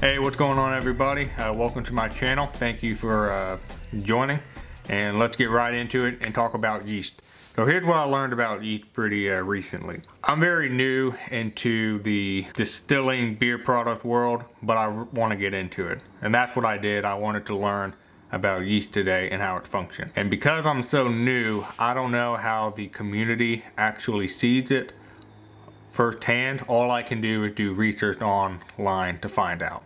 Hey, what's going on, everybody? Welcome to my channel. Thank you for joining, and let's get right into it and talk about yeast. So here's what I learned about yeast pretty recently. I'm very new into the distilling beer product world, but I want to get into it, and that's what I did. I wanted to learn about yeast today and how it functions. And because I'm so new, I don't know how the community actually sees it firsthand. All I can do is do research online to find out.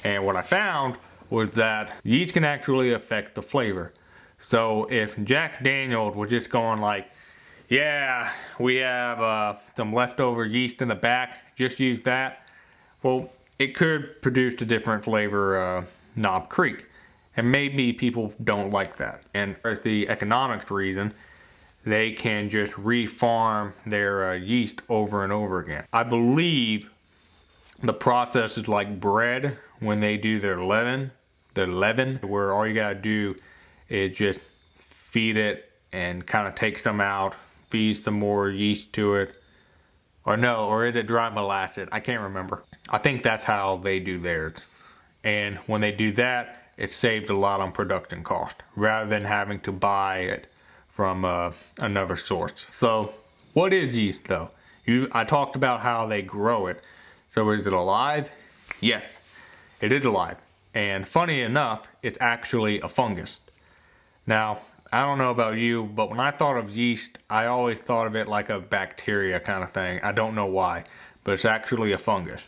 And what I found was that yeast can actually affect the flavor. So if Jack Daniels was just going like, yeah, we have some leftover yeast in the back, just use that, well, it could produce a different flavor Knob Creek. And maybe people don't like that. And for the economics reason, they can just refarm their yeast over and over again. I believe the process is like bread when they do their leaven, where all you gotta do is just feed it and kind of take some out, feed some more yeast to it. Or is it dry molasses? I can't remember. I think that's how they do theirs. And when they do that, it saves a lot on production cost rather than having to buy it from another source. So what is yeast though? I talked about how they grow it. So is it alive? Yes, it is alive. And funny enough, it's actually a fungus. Now, I don't know about you, but when I thought of yeast, I always thought of it like a bacteria kind of thing. I don't know why, but it's actually a fungus.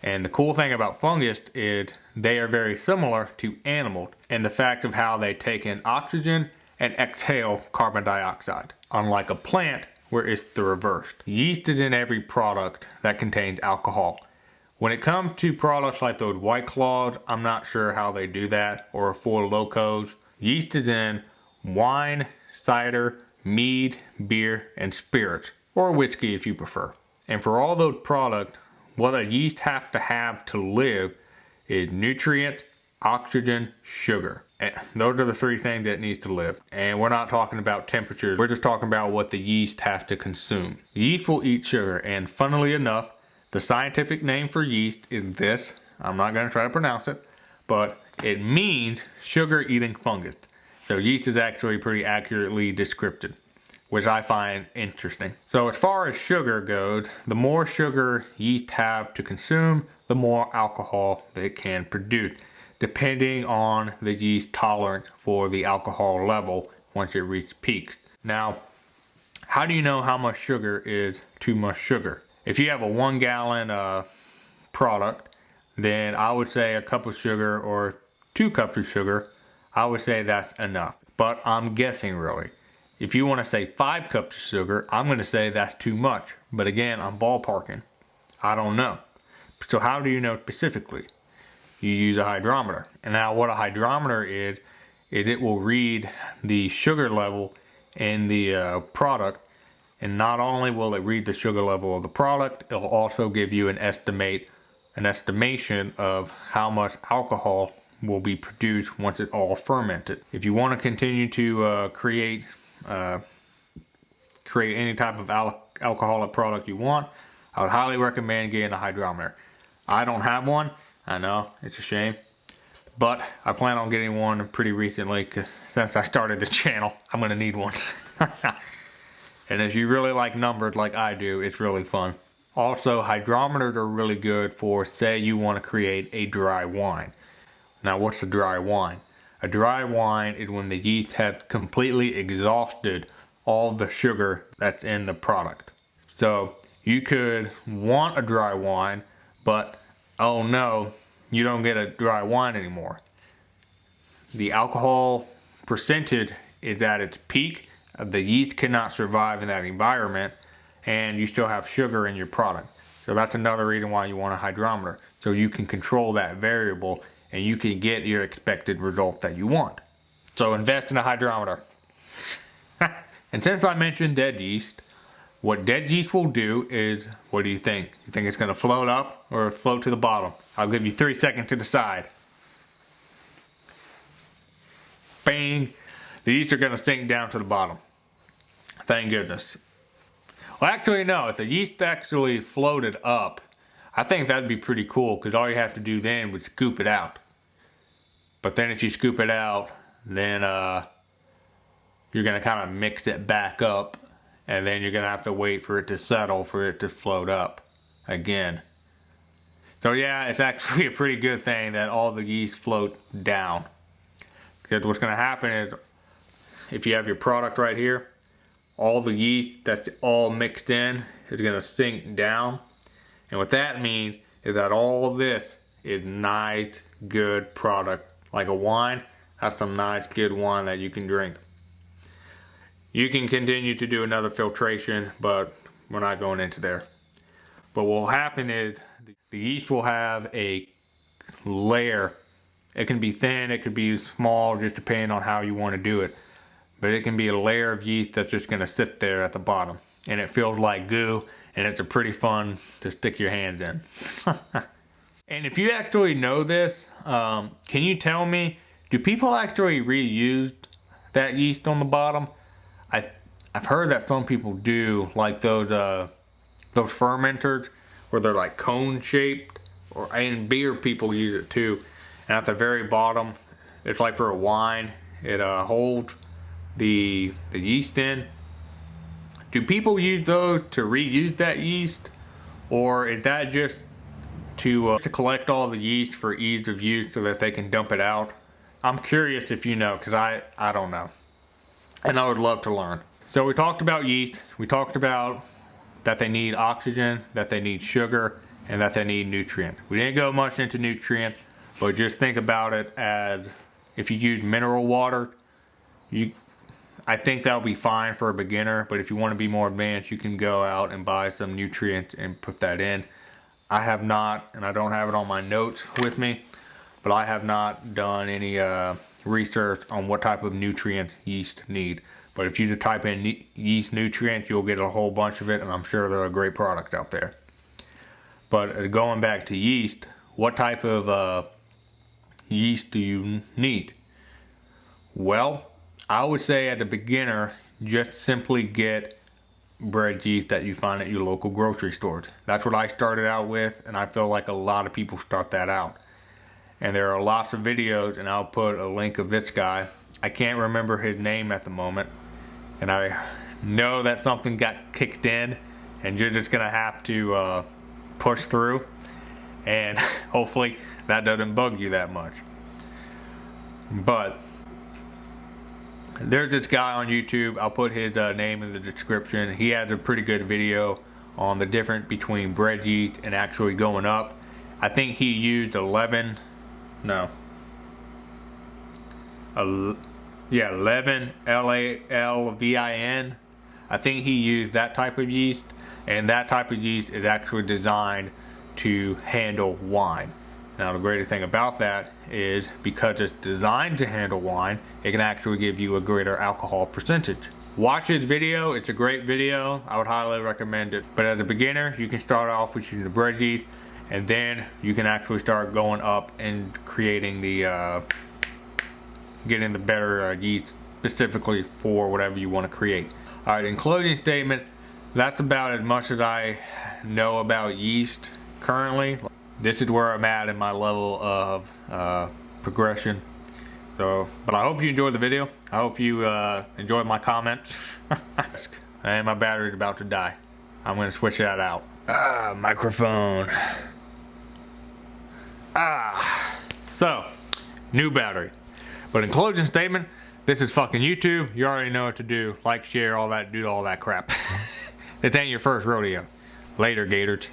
And the cool thing about fungus is they are very similar to animals in the fact of how they take in oxygen and exhale carbon dioxide, unlike a plant where it's the reverse. Yeast is in every product that contains alcohol. When it comes to products like those White Claws, I'm not sure how they do that, or Four Locos. Yeast is in wine, cider, mead, beer, and spirits, or whiskey if you prefer. And for all those products, what a yeast has to have to live is nutrient, oxygen, sugar. And those are the three things that needs to live. And we're not talking about temperatures. We're just talking about what the yeast has to consume. The yeast will eat sugar, and funnily enough, the scientific name for yeast is this. I'm not going to try to pronounce it, but it means sugar-eating fungus. So yeast is actually pretty accurately descriptive, which I find interesting. So as far as sugar goes, the more sugar yeast have to consume, the more alcohol they can produce, depending on the yeast tolerance for the alcohol level once it reaches peaks. Now, how do you know how much sugar is too much sugar? If you have a 1 gallon product, then I would say a cup of sugar or 2 cups of sugar, I would say that's enough. But I'm guessing really. If you want to say 5 cups of sugar, I'm going to say that's too much. But again, I'm ballparking. I don't know. So how do you know specifically? You use a hydrometer. And now what a hydrometer is it will read the sugar level in the product. And not only will it read the sugar level of the product, it'll also give you an estimation of how much alcohol will be produced once it's all fermented. If you want to continue to create any type of alcoholic product you want, I would highly recommend getting a hydrometer. I don't have one. I know, it's a shame. But I plan on getting one pretty recently, because since I started the channel, I'm going to need one. And if you really like numbers like I do, it's really fun. Also, hydrometers are really good for, say you want to create a dry wine. Now, what's a dry wine? A dry wine is when the yeast has completely exhausted all the sugar that's in the product. So you could want a dry wine, but oh no, you don't get a dry wine anymore. The alcohol percentage is at its peak. The yeast cannot survive in that environment, and you still have sugar in your product. So that's another reason why you want a hydrometer. So you can control that variable and you can get your expected result that you want. So invest in a hydrometer. And since I mentioned dead yeast, what dead yeast will do is, what do you think? You think it's gonna float up or float to the bottom? I'll give you 3 seconds to decide. Bang! The yeast are gonna sink down to the bottom. Thank goodness. Well, actually no, if the yeast actually floated up, I think that'd be pretty cool, because all you have to do then would scoop it out. But then if you scoop it out, then you're going to kind of mix it back up, and then you're going to have to wait for it to settle, for it to float up again. So yeah, it's actually a pretty good thing that all the yeast float down. Because what's going to happen is, if you have your product right here, all the yeast that's all mixed in is going to sink down. And what that means is that all of this is nice, good product. Like a wine, that's some nice, good wine that you can drink. You can continue to do another filtration, but we're not going into there. But what will happen is the yeast will have a layer. It can be thin, it could be small, just depending on how you want to do it. But it can be a layer of yeast that's just going to sit there at the bottom. And it feels like goo, and it's a pretty fun to stick your hands in. And if you actually know this, can you tell me, do people actually reuse that yeast on the bottom? I've heard that some people do, like those fermenters where they're like cone shaped, and beer people use it too. And at the very bottom, it's like for a wine, it holds the yeast in. Do people use those to reuse that yeast, or is that just to collect all the yeast for ease of use so that they can dump it out? I'm curious if you know, because I don't know, and I would love to learn. So we talked about yeast, we talked about that they need oxygen, that they need sugar, and that they need nutrients. We didn't go much into nutrients, but just think about it as, if you use mineral water, I think that'll be fine for a beginner, but if you want to be more advanced, you can go out and buy some nutrients and put that in. I have not, and I don't have it on my notes with me, but I have not done any research on what type of nutrients yeast need. But if you just type in yeast nutrients, you'll get a whole bunch of it, and I'm sure they're a great product out there. But going back to yeast, what type of yeast do you need? Well, I would say at the beginner, just simply get bread yeast that you find at your local grocery stores. That's what I started out with, and I feel like a lot of people start that out. And there are lots of videos, and I'll put a link of this guy. I can't remember his name at the moment, and I know that something got kicked in, and you're just gonna have to push through, and hopefully that doesn't bug you that much. But there's this guy on YouTube, I'll put his name in the description. He has a pretty good video on the difference between bread yeast and actually going up. I think he used 11 Lalvin. I think he used that type of yeast, and that type of yeast is actually designed to handle wine. Now the greatest thing about that is, because it's designed to handle wine, it can actually give you a greater alcohol percentage. Watch his video, it's a great video, I would highly recommend it. But as a beginner, you can start off with using the bread yeast, and then you can actually start going up and creating the, getting the better yeast specifically for whatever you want to create. Alright, in closing statement, that's about as much as I know about yeast currently. This is where I'm at in my level of progression. So, but I hope you enjoyed the video. I hope you enjoyed my comments. And my battery's about to die. I'm gonna switch that out. Microphone. So, new battery. But in closing statement, this is fucking YouTube. You already know what to do. Like, share, all that, do all that crap. This ain't your first rodeo. Later, Gators.